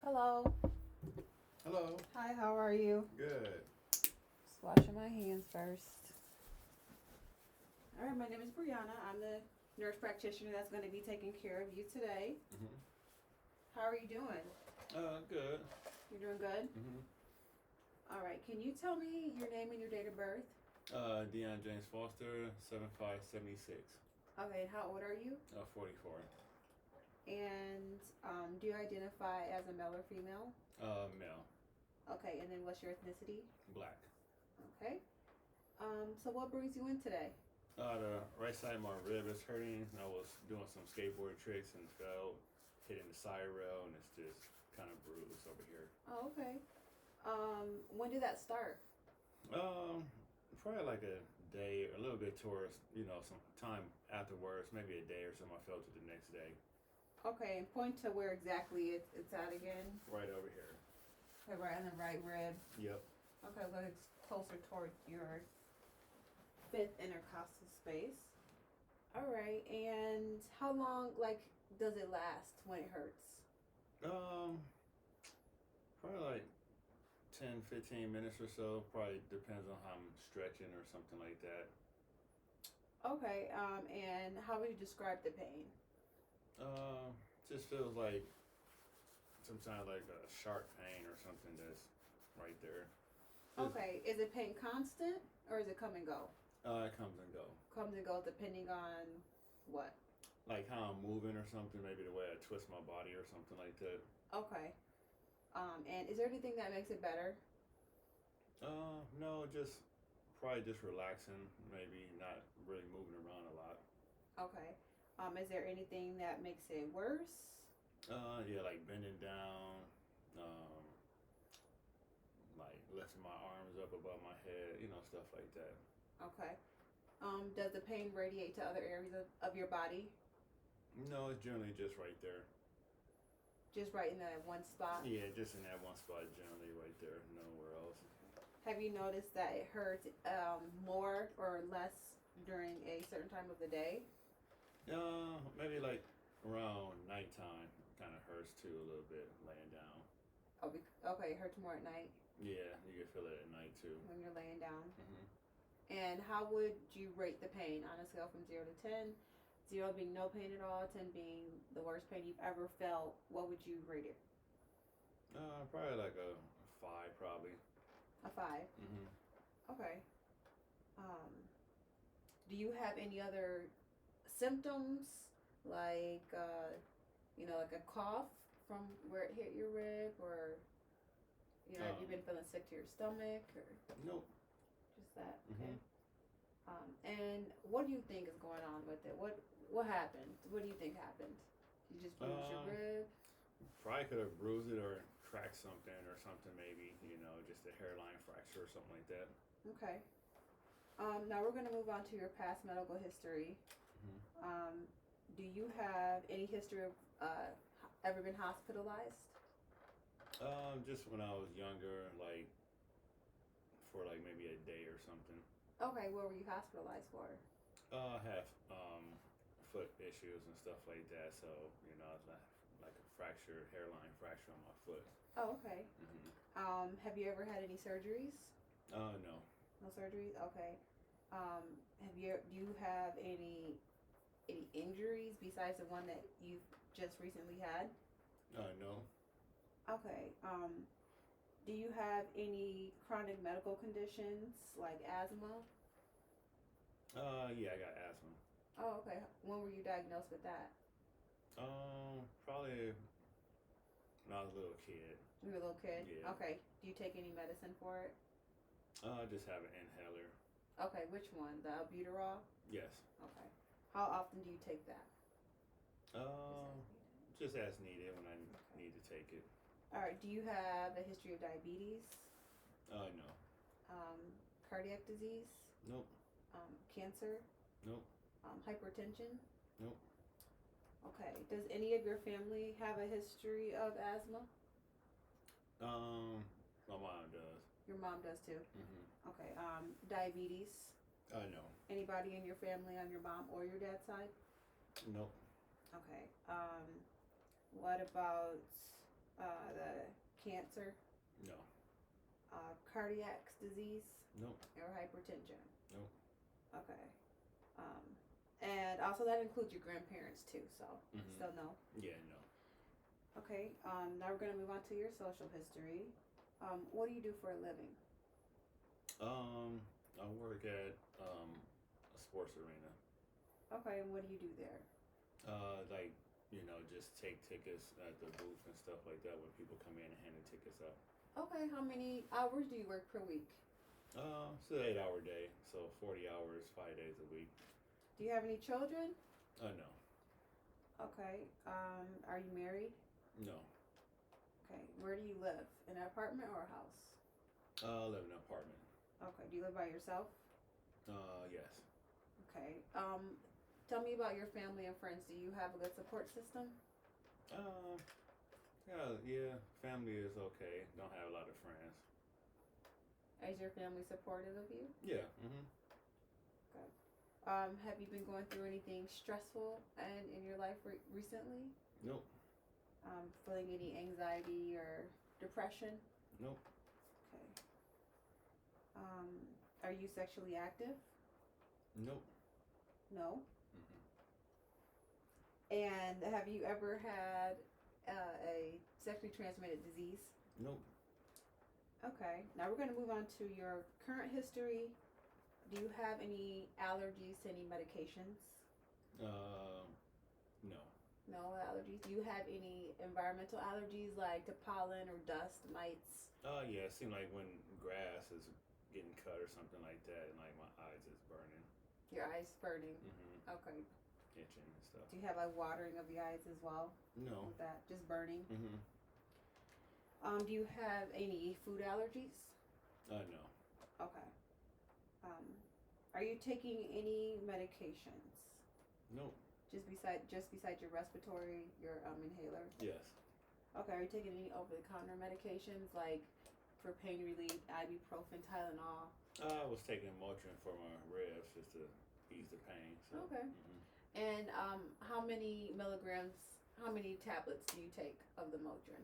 Hello. Hello. Hi, how are you? Good. Just washing my hands first. All right, my name is Brianna. I'm the nurse practitioner that's going to be taking care of you today. Mhm. How are you doing? Good. You're doing good? Mhm. All right, can you tell me your name and your date of birth? Deion James Foster, 7576. Okay, and how old are you? 44. And do you identify as a male or female? Male. Okay, and then what's your ethnicity? Black. Okay. So what brings you in today? The right side of my rib is hurting. I was doing some skateboard tricks and fell, hitting the side rail, and it's just kind of bruised over here. Oh, okay. When did that start? Um, Probably like a day, a little bit towards, some time afterwards, maybe a day or something. I felt it the next day. Okay, and point to where exactly it's at again. Right over here. Okay, right on the right rib. Yep. Okay, look, it's closer toward your fifth intercostal space. All right, and how long, does it last when it hurts? Um, Probably like 10, 15 minutes or so. Probably depends on how I'm stretching or something like that. Okay, and how would you describe the pain? Uh, just feels like sometimes like a sharp pain or something that's right there. Just, Okay, is it pain constant or is it come and go? it comes and go. Comes and goes depending on what? Like how I'm moving or something, maybe the way I twist my body or something like that. Okay, and is there anything that makes it better? No, just probably just relaxing, maybe not really moving around a lot. Okay, is there anything that makes it worse? Yeah, like bending down, um, like lifting my arms up above my head, stuff like that. Okay, does the pain radiate to other areas of your body? No, it's generally just right there. Just right in that one spot? Yeah, just in that one spot, generally right there, nowhere else. Have you noticed that it hurts more or less during a certain time of the day? Maybe like around nighttime, kind of hurts too a little bit laying down. Oh, okay, it hurts more at night Yeah, you can feel it at night too. when you're laying down. Mhm. And how would you rate the pain on a scale from 0 to 10? 0 being no pain at all, 10 being the worst pain you've ever felt. What would you rate it? Probably like a five, probably. A 5. Mhm. Okay. Um, do you have any other symptoms like like a cough from where it hit your rib, or have you been feeling sick to your stomach, or Nope. just that? Okay. Mhm. And what do you think is going on with it? What happened? What do you think happened? You just bruised your Um, rib? Probably could have bruised it or cracked something or something, maybe. Just a hairline fracture or something like that. Okay. Now we're going to move on to your past medical history. Mhm. Do you have any history of ever been hospitalized? Just when I was younger, like for like maybe a day or something. Okay, what were you hospitalized for? I have foot issues and stuff like that, so it's like a fracture, hairline fracture on my foot. Oh, okay. Have you ever had any surgeries? No. No surgeries? Okay. Do you have any injuries besides the one that you've just recently had? No. Okay. Do you have any chronic medical conditions like asthma? Yeah, I got asthma. Oh, okay. When were you diagnosed with that? Probably when I was a little kid. You were a little kid? Yeah. Okay. Do you take any medicine for it? I just have an inhaler. Okay, which one? The albuterol? Yes. Okay. How often do you take that? Just as needed when I Okay. need to take it. All right. Do you have a history of diabetes? No. Um, cardiac disease? Nope. Cancer? Nope. Hypertension? Nope. Okay. Does any of your family have a history of asthma? My mom does. Your mom does too. Mhm. Okay. Diabetes? No. Anybody in your family on your mom or your dad's side? Nope. Okay. What about the cancer, No. cardiac disease, Nope. or hypertension? Nope. Okay. And also that includes your grandparents too, so still no. Yeah, no. Okay, now we're gonna move on to your social history. What do you do for a living? I work at a sports arena. Okay, and what do you do there? Like, just take tickets at the booth and stuff like that when people come in and hand the tickets out. Okay, how many hours do you work per week? It's an 8-hour day, so 40 hours, 5 days a week. Do you have any children? No. Okay, are you married? No. Okay, where do you live? In an apartment or a house? I live in an apartment. Okay, do you live by yourself? Yes. Okay, tell me about your family and friends. Do you have a good support system? Yeah, family is okay. Don't have a lot of friends. Is your family supportive of you? Yeah. Have you been going through anything stressful in your life recently? Nope. Feeling any anxiety or depression? Nope. Okay. Are you sexually active? Nope. No. And have you ever had a sexually transmitted disease? Nope. Okay. Now we're going to move on to your current history. Do you have any allergies to any medications? No. No allergies. Do you have any environmental allergies like to pollen or dust, mites? Yeah, it seemed like when grass is getting cut or something like that, and like my eyes is burning. Your eyes burning. Okay. Itching and stuff. Do you have like watering of the eyes as well? No. With that, just burning. Mm-hmm. Do you have any food allergies? No. Okay. Are you taking any medications? Nope. Just beside your respiratory, your inhaler? Yes. Okay. Are you taking any over-the-counter medications like for pain relief, ibuprofen, Tylenol? I was taking Motrin for my ribs just to ease the pain. So. Okay. And how many tablets do you take of the Motrin?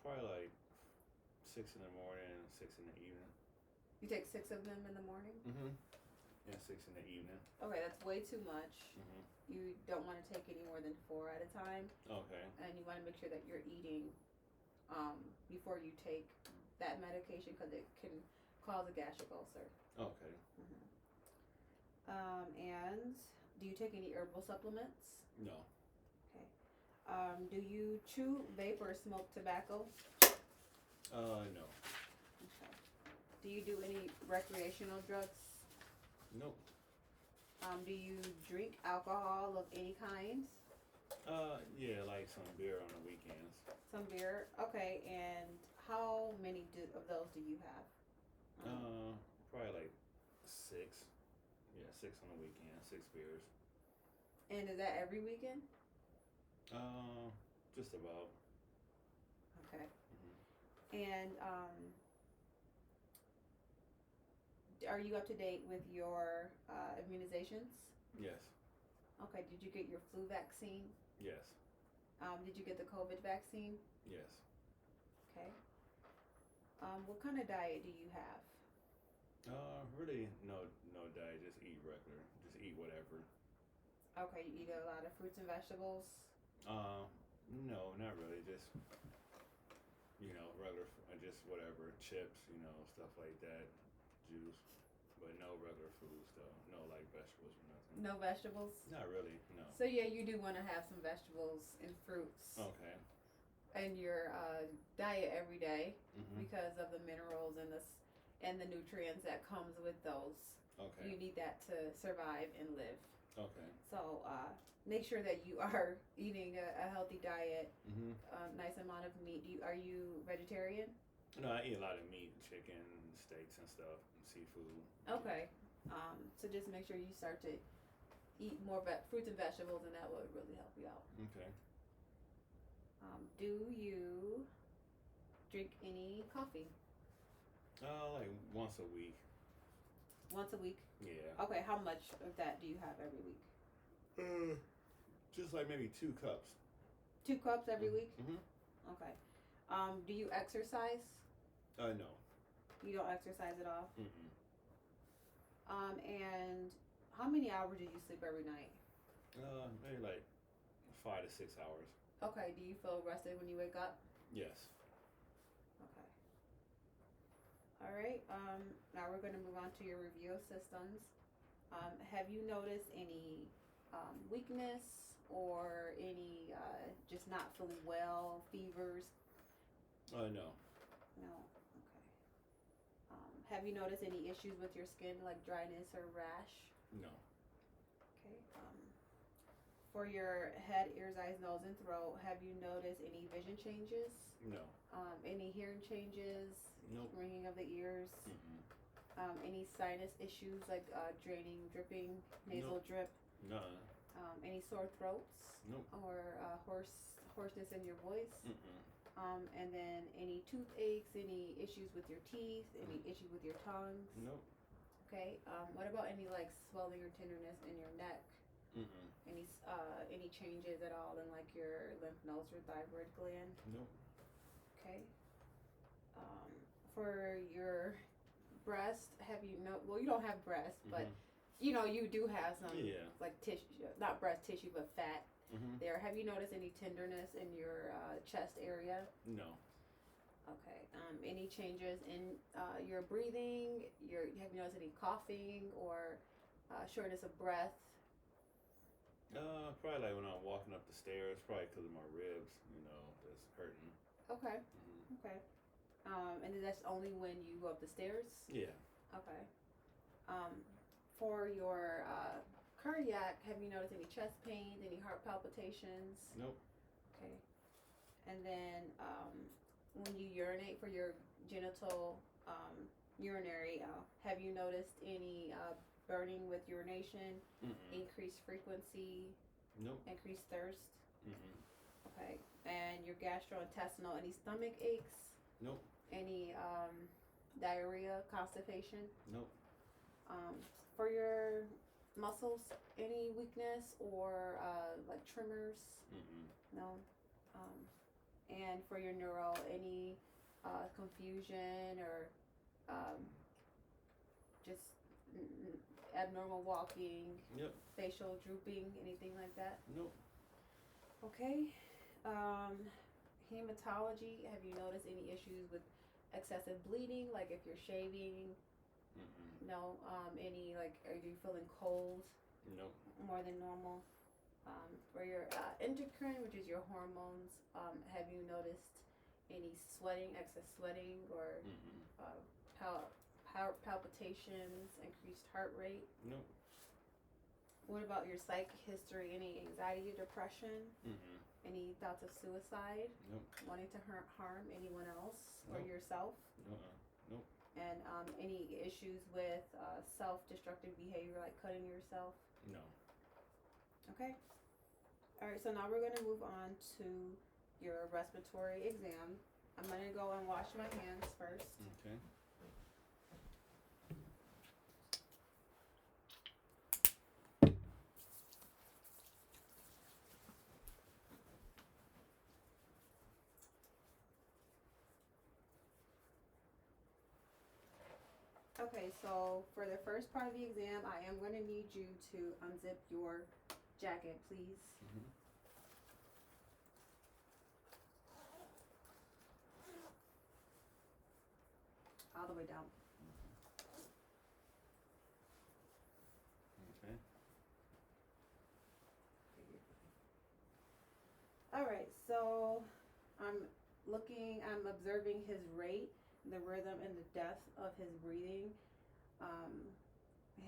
Probably like 6 in the morning, 6 in the evening. You take 6 of them in the morning? And 6 in the evening. Okay, that's way too much. You don't want to take any more than 4 at a time. Okay. And you want to make sure that you're eating before you take that medication because it can cause a gastric ulcer. Okay. And do you take any herbal supplements? No. Okay. Do you chew, vape, or smoke tobacco? No. Okay. Do you do any recreational drugs? Nope. Do you drink alcohol of any kind? Yeah, like some beer on the weekends. Some beer. Okay, and how many of those do you have? Probably like 6. Yeah, 6 on the weekend, 6 beers. And is that every weekend? Just about. Okay. And are you up to date with your immunizations? Yes. Okay. Did you get your flu vaccine? Yes. Did you get the COVID vaccine? Yes. Okay. What kind of diet do you have? Really no diet. Just eat regular. Just eat whatever. Okay, you eat a lot of fruits and vegetables? No, not really. Just regular. Just whatever. Chips. Stuff like that. Juice. But no regular foods though. No like vegetables or nothing. No vegetables? Not really. No. So yeah, you do want to have some vegetables and fruits. Okay. In your diet every day because of the minerals and the nutrients that comes with those. Okay. You need that to survive and live. Okay. So make sure that you are eating a healthy diet, nice amount of meat. Are you vegetarian? No, I eat a lot of meat, chicken, steaks and stuff, and seafood. Okay. So just make sure you start to eat more fruits and vegetables, and that will really help you out. Okay. Do you drink any coffee? Like once a week. Once a week? Yeah. Okay, how much of that do you have every week? Just like maybe 2 cups. 2 cups every week? Mm-hmm. Okay. Do you exercise? No. You don't exercise at all? Mm-mm. And how many hours do you sleep every night? Maybe like 5 to 6 hours. Okay, do you feel rested when you wake up? Yes. Okay. All right, now we're gonna move on to your review of systems. Have you noticed any weakness or any just not feeling well, fevers? No. No. Okay. Have you noticed any issues with your skin, like dryness or rash? No. Okay. For your head, ears, eyes, nose, and throat, have you noticed any vision changes? No. Any hearing changes? Nope. Ringing of the ears? Mm-mm. Any sinus issues like draining, dripping, nasal Nope. drip? No. Any sore throats? Nope. Or hoarseness in your voice? Mm-mm. And then any toothaches, any issues with your teeth, any issues with your tongue? Nope. Okay. What about any like swelling or tenderness in your neck? Mm-mm. Any changes at all in like your lymph nodes or thyroid gland? Nope. Okay. For your breast, have you well, you don't have breast, but you know you do have some like tissue, not breast tissue, but fat there. Have you noticed any tenderness in your chest area? No. Okay. Any changes in your breathing? Have you noticed any coughing or shortness of breath? Probably like when I'm walking up the stairs, probably because of my ribs, that's hurting. Okay. Mm-hmm. Okay. And then that's only when you go up the stairs? Yeah. Okay. For your cardiac, have you noticed any chest pains, any heart palpitations? Nope. Okay. And then when you urinate for your genital urinary, have you noticed any burning with urination? Mm-mm. Increased frequency? Nope. Increased thirst? Mm-mm. Okay. And your gastrointestinal, any stomach aches? Nope. Any diarrhea, constipation? Nope. For your muscles, any weakness or like tremors? Mm-mm. No. And for your neuro, any confusion or just abnormal walking? Yep. Facial drooping, anything like that? Nope. Okay. Hematology, have you noticed any issues with excessive bleeding, like if you're shaving? Mm-mm. No. Any like, are you feeling cold? Nope. More than normal? For your endocrine, which is your hormones, have you noticed any sweating, excess sweating, or palpitations, increased heart rate? Nope. What about your psych history? Any anxiety, depression? Mm-mm. Any thoughts of suicide? Nope. Wanting to harm anyone else or Nope. yourself? Nope. And any issues with self-destructive behavior, like cutting yourself? No. Okay. All right, so now we're going to move on to your respiratory exam. I'm going to go and wash my hands first. Okay. Okay, so for the first part of the exam, I am going to need you to unzip your jacket, please. Mm-hmm. All the way down. Okay. All right, so I'm observing his rate, the rhythm, and the depth of his breathing.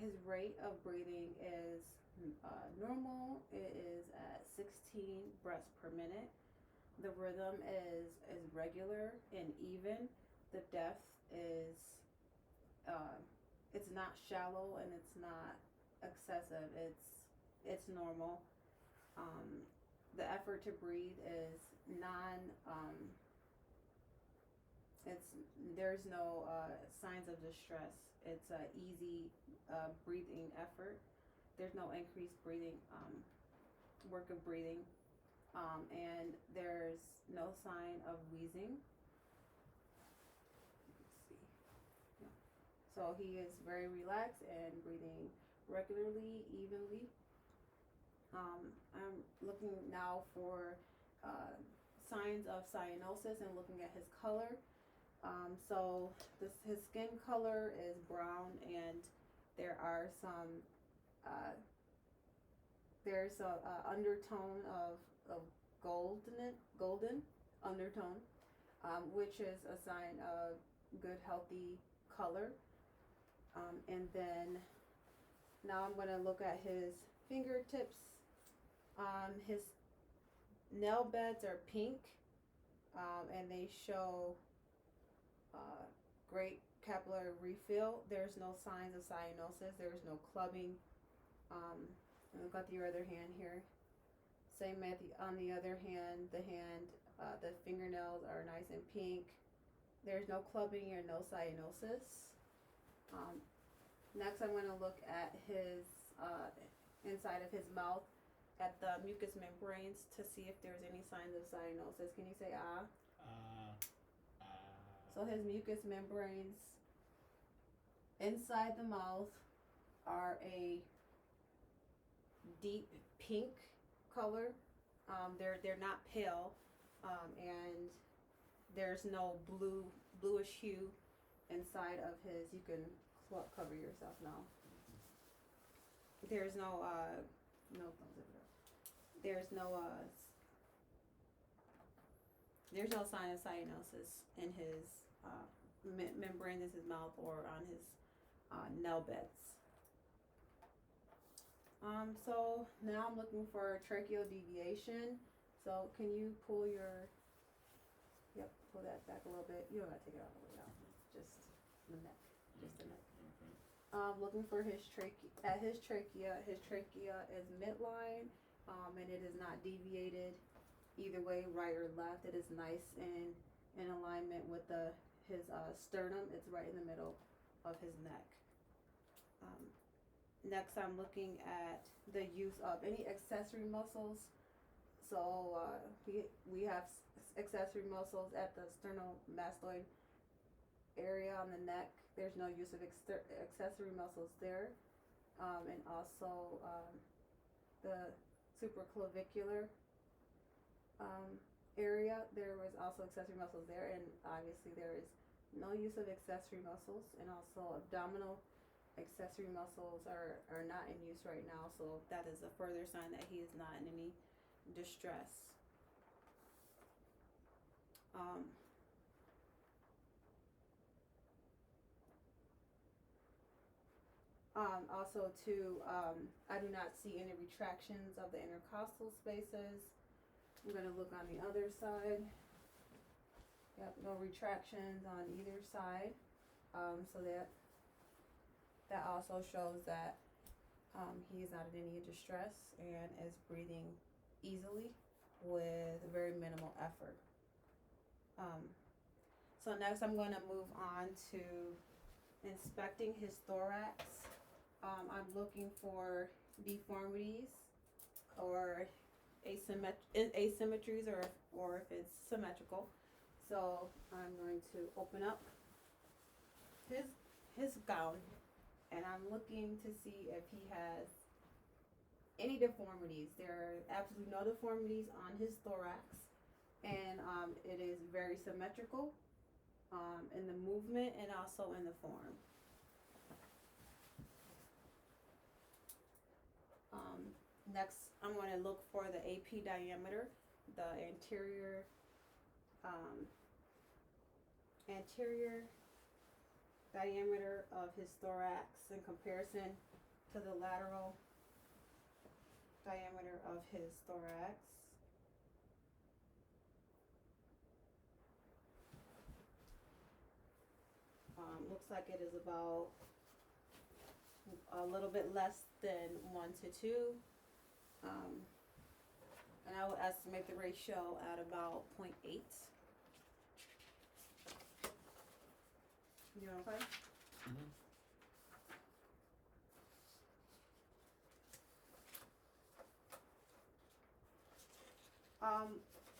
His rate of breathing is normal. It is at 16 breaths per minute. The rhythm is regular and even. The depth is it's not shallow and it's not excessive. It's normal. The effort to breathe is there's no signs of distress. It's a easy breathing effort. There's no increased breathing work of breathing. and there's no sign of wheezing. Let's see. No. So he is very relaxed and breathing regularly, evenly. I'm looking now for signs of cyanosis and looking at his color. So his skin color is brown, and there are some there's a undertone of golden undertone, which is a sign of good healthy color. And then now I'm going to look at his fingertips. His nail beds are pink, and they show great capillary refill. There's no signs of cyanosis. There's no clubbing. And look at your other hand here. Same on the other hand. The fingernails are nice and pink. There's no clubbing or no cyanosis. Next, I'm going to look at his inside of his mouth, at the mucous membranes, to see if there's any signs of cyanosis. Can you say ah? So his mucous membranes inside the mouth are a deep pink color. They're not pale, and there's no bluish hue inside of his. You can cover yourself now. There's no there's no sign of cyanosis in his membranes in his mouth or on his nail beds. So now I'm looking for tracheal deviation. So can you pull that back a little bit. You don't gotta take it all the way out. Just the neck. Just the neck. Looking for his trachea. His trachea is midline, and it is not deviated either way, right or left. It is nice and in alignment with his sternum. It's right in the middle of his neck. Next, I'm looking at the use of any accessory muscles. So we have accessory muscles at the sternomastoid area on the neck. There's no use of accessory muscles there. And also the supraclavicular area, there was also accessory muscles there, and obviously there is no use of accessory muscles. And also abdominal accessory muscles are not in use right now, so that is a further sign that he is not in any distress. Also too, I do not see any retractions of the intercostal spaces. I'm going to look on the other side. Yep, no retractions on either side. So that also shows that he is not in any distress and is breathing easily with very minimal effort. So next I'm going to move on to inspecting his thorax. I'm looking for deformities or asymmetries, or if it's symmetrical. So I'm going to open up his gown, and I'm looking to see if he has any deformities. There are absolutely no deformities on his thorax, and it is very symmetrical in the movement and also in the form. Next, I'm going to look for the AP diameter, the anterior diameter of his thorax in comparison to the lateral diameter of his thorax. Looks like it is about a little bit less than 1 to 2. And I would estimate the ratio at about 0.8. You okay? Mm-hmm.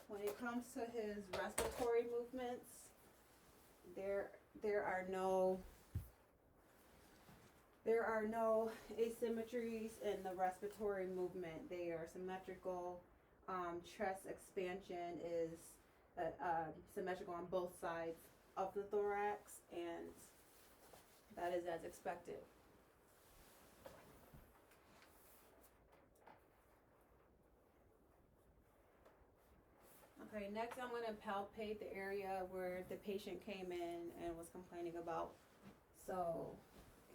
When it comes to his respiratory movements, there are no asymmetries in the respiratory movement. They are symmetrical. Chest expansion is symmetrical on both sides of the thorax, and that is as expected. Okay, next I'm going to palpate the area where the patient came in and was complaining about. So,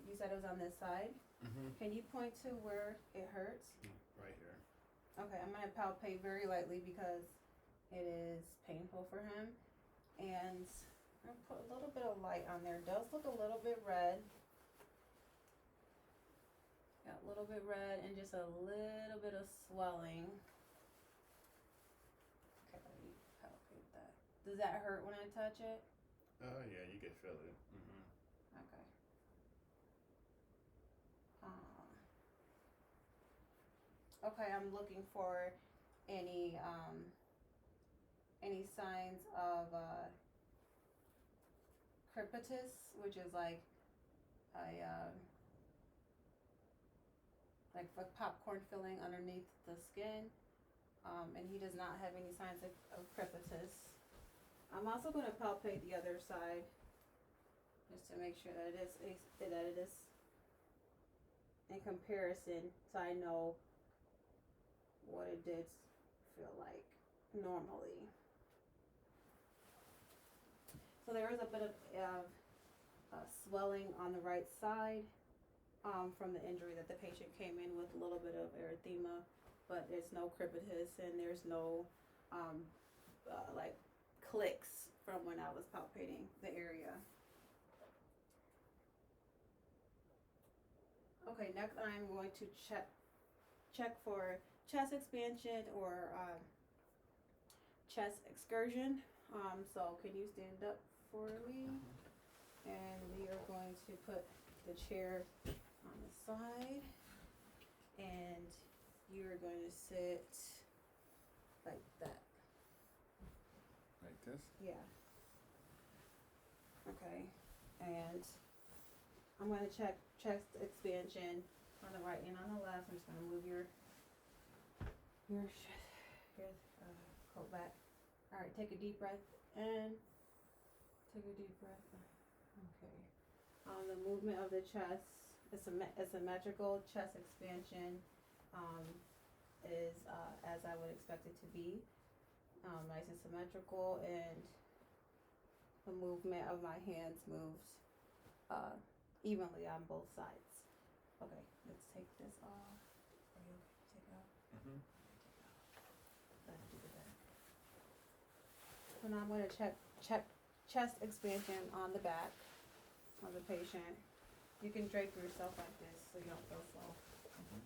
you said it was on this side. Mm-hmm. Can you point to where it hurts? Right here. Okay, I'm going to palpate very lightly because it is painful for him. And I'm going to put a little bit of light on there. It does look a little bit red. Got a little bit red and just a little bit of swelling. Okay, let me palpate that. Does that hurt when I touch it? Oh yeah, you can feel it. Mm-hmm. Okay. Okay, I'm looking for any signs of crepitus, which is like a like popcorn filling underneath the skin, and he does not have any signs of crepitus. I'm also going to palpate the other side, just to make sure that it is in comparison, so I know what it did feel like normally. So there is a bit of swelling on the right side from the injury that the patient came in with, a little bit of erythema, but there's no crepitus and there's no like clicks from when I was palpating the area. Okay, next I'm going to check for chest expansion or chest excursion. So can you stand up for me? And we are going to put the chair on the side, and you're going to sit like that. Like this? Yeah. Okay. And I'm going to check chest expansion on the right and on the left. I'm just going to move your coat back. All right, take a deep breath in. Take a deep breath. Okay. The movement of the chest is symmetrical. Chest expansion is as I would expect it to be. Nice and symmetrical, and the movement of my hands moves evenly on both sides. Okay, let's take this off. Are you okay to take it off? Mm-hmm. Let's do that. So now I'm going to check chest expansion on the back of the patient. You can drape yourself like this so you don't feel slow. Mm-hmm.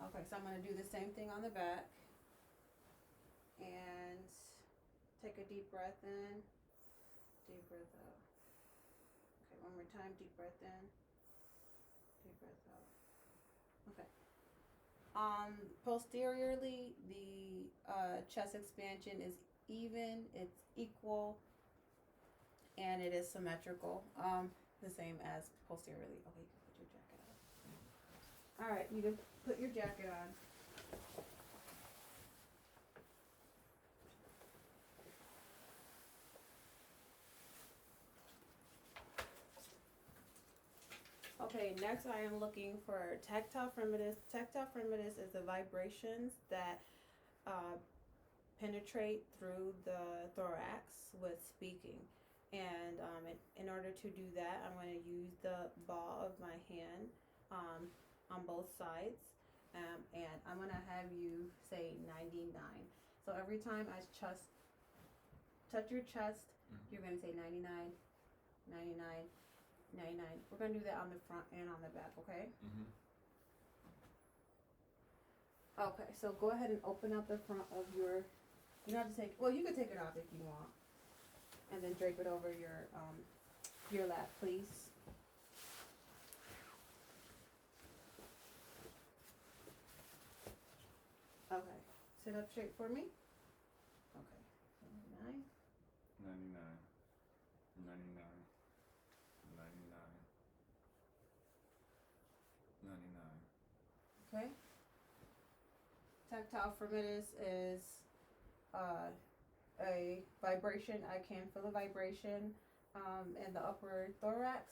Okay, so I'm going to do the same thing on the back. And take a deep breath in, deep breath out. Okay, one more time, deep breath in, deep breath out. Okay. Posteriorly, the chest expansion is even, it's equal, and it is symmetrical. The same as posteriorly. Okay, you can put your jacket on. All right, you can put your jacket on. Okay, next I am looking for tactile fremitus. Tactile fremitus is the vibrations that penetrate through the thorax with speaking. And in order to do that, I'm going to use the ball of my hand on both sides. And I'm going to have you say 99. So every time I touch your chest, you're going to say 99, 99. 99. We're going to do that on the front and on the back, okay? Mm-hmm. Okay, so go ahead and open up the front of your, you don't have to take, well, you can take it off if you want. And then drape it over your lap, please. Okay, sit up straight for me. Okay. 99. 99. 99. 99. 99. Okay. Tactile formitus is a vibration. I can feel a vibration in the upper thorax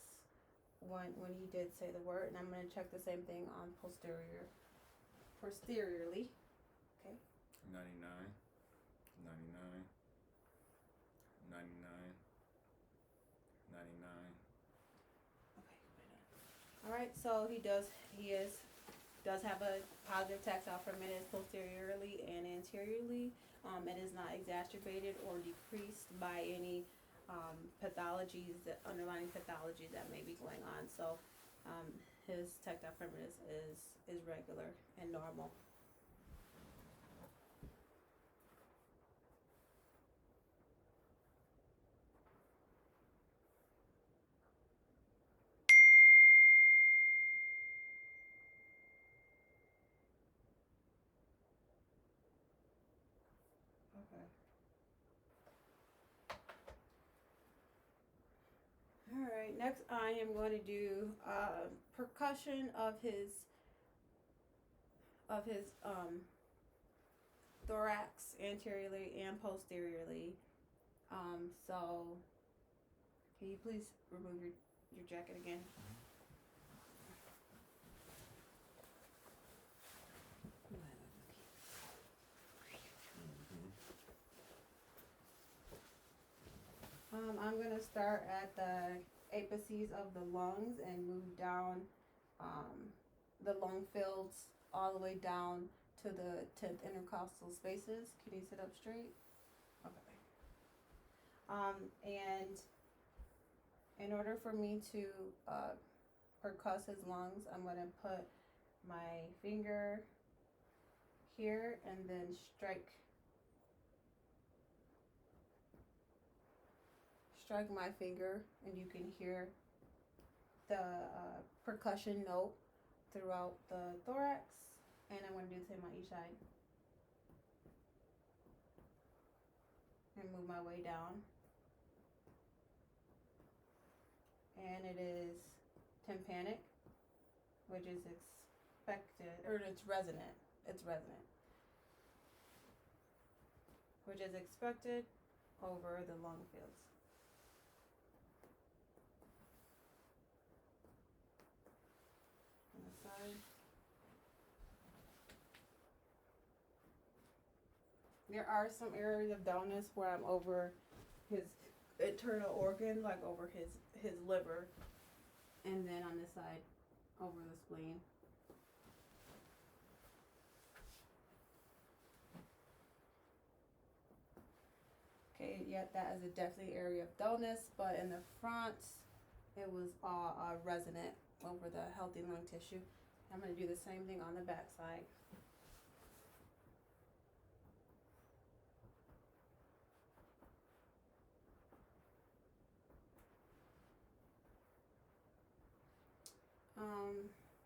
when he did say the word, and I'm going to check the same thing on posteriorly. Okay. 99. 99. 99. 99. Okay. All right. So he does have a positive tactile formitus posteriorly and anteriorly. It is not exacerbated or decreased by any underlying pathologies that may be going on. So his tactile formitus is regular and normal. Okay. All right. Next, I am going to do percussion of his thorax anteriorly and posteriorly. So can you please remove your jacket again? I'm going to start at the apices of the lungs and move down the lung fields all the way down to the 10th intercostal spaces. Can you sit up straight? Okay. And in order for me to percuss his lungs, I'm going to put my finger here and then strike my finger, and you can hear the percussion note throughout the thorax. And I'm going to do the same on each side. And move my way down. And it is tympanic, which is expected, or it's resonant. It's resonant, which is expected over the lung fields. On the side. There are some areas of dullness where I'm over his internal organ, like over his liver, and then on this side over the spleen. Okay, yeah, that is a definitely area of dullness, but in the front, it was all resonant over the healthy lung tissue. I'm going to do the same thing on the back side.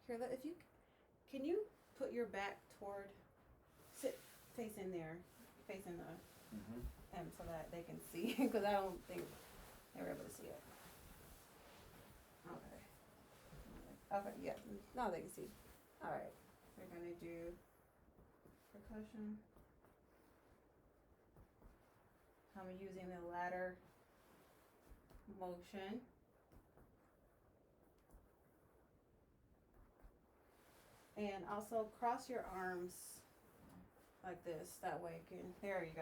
Here, if you can you put your back toward, sit facing there, facing the so that they can see, because I don't think they were able to see it. Okay, yeah, now they can see. All right, we're gonna do percussion. I'm using the ladder motion. And also cross your arms like this, that way it can, there you go.